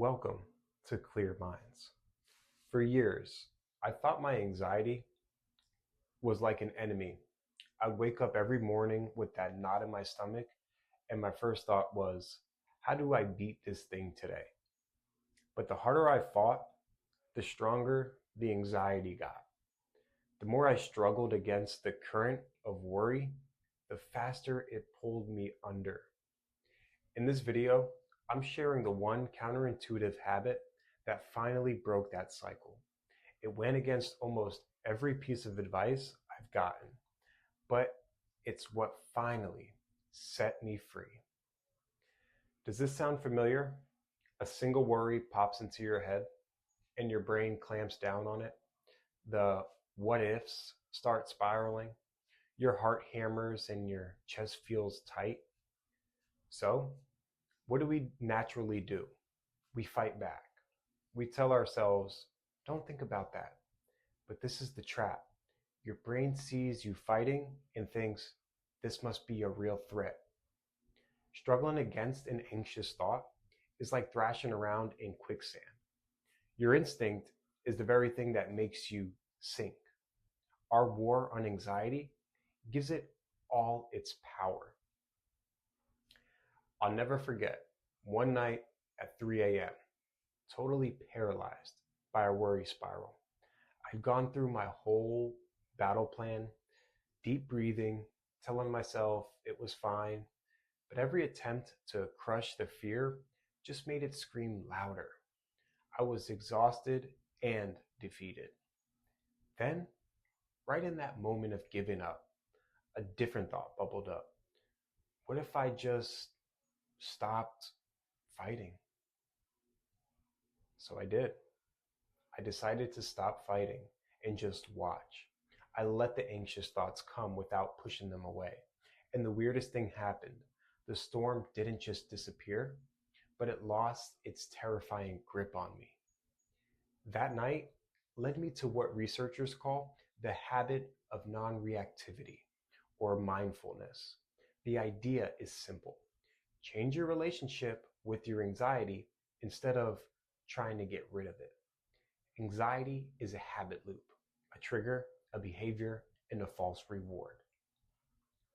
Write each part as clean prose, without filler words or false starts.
Welcome to Clear Minds. For years, I thought my anxiety was like an enemy. I'd wake up every morning with that knot in my stomach, and my first thought was, how do I beat this thing today? But the harder I fought, the stronger the anxiety got. The more I struggled against the current of worry, the faster it pulled me under. In this video, I'm sharing the one counterintuitive habit that finally broke that cycle. It went against almost every piece of advice I've gotten, but it's what finally set me free. Does this sound familiar? A single worry pops into your head and your brain clamps down on it. The what ifs start spiraling. Your heart hammers and your chest feels tight. So, what do we naturally do? We fight back. We tell ourselves, don't think about that. But this is the trap. Your brain sees you fighting and thinks, this must be a real threat. Struggling against an anxious thought is like thrashing around in quicksand. Your instinct is the very thing that makes you sink. Our war on anxiety gives it all its power. I'll never forget one night at 3 a.m., totally paralyzed by a worry spiral. I'd gone through my whole battle plan, deep breathing, telling myself it was fine, but every attempt to crush the fear just made it scream louder. I was exhausted and defeated. Then, right in that moment of giving up, a different thought bubbled up. What if I just stopped fighting? So I did. I decided to stop fighting and just watch. I let the anxious thoughts come without pushing them away. And the weirdest thing happened. The storm didn't just disappear, but it lost its terrifying grip on me. That night led me to what researchers call the habit of non-reactivity, or mindfulness. The idea is simple. Change your relationship with your anxiety instead of trying to get rid of it. Anxiety is a habit loop, a trigger, a behavior, and a false reward.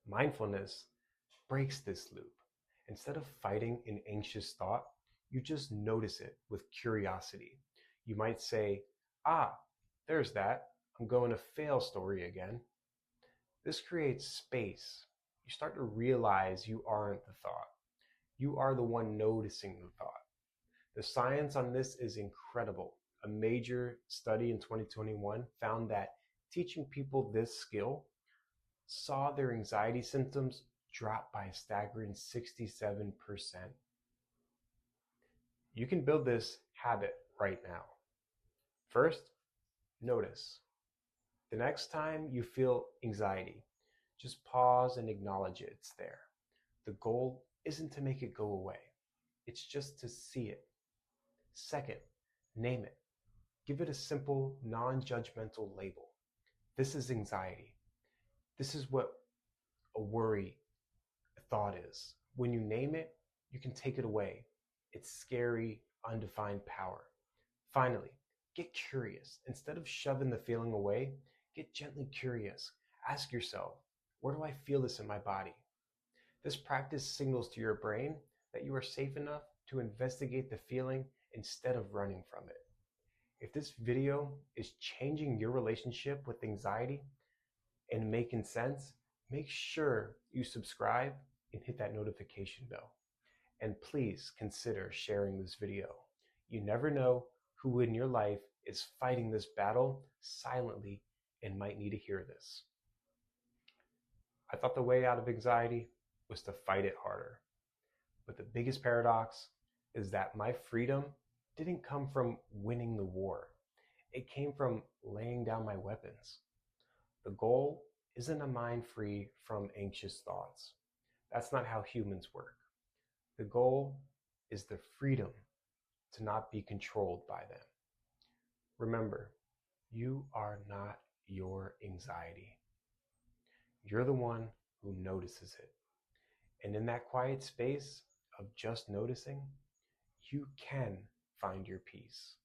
Mindfulness breaks this loop. Instead of fighting an anxious thought, you just notice it with curiosity. You might say, there's that. I'm going to fail story again. This creates space. You start to realize you aren't the thought. You are the one noticing the thought. The science on this is incredible. A major study in 2021 found that teaching people this skill saw their anxiety symptoms drop by a staggering 67%. You can build this habit right now. First, notice. The next time you feel anxiety, just pause and acknowledge it's there. The goal isn't to make it go away. It's just to see it. Second, name it. Give it a simple, non-judgmental label. This is anxiety. This is what a worry thought is. When you name it, you can take it away. It's scary, undefined power. Finally, get curious. Instead of shoving the feeling away, get gently curious. Ask yourself, where do I feel this in my body? This practice signals to your brain that you are safe enough to investigate the feeling instead of running from it. If this video is changing your relationship with anxiety and making sense, make sure you subscribe and hit that notification bell. And please consider sharing this video. You never know who in your life is fighting this battle silently and might need to hear this. I thought the way out of anxiety was to fight it harder. But the biggest paradox is that my freedom didn't come from winning the war. It came from laying down my weapons. The goal isn't a mind free from anxious thoughts. That's not how humans work. The goal is the freedom to not be controlled by them. Remember, you are not your anxiety. You're the one who notices it. And in that quiet space of just noticing, you can find your peace.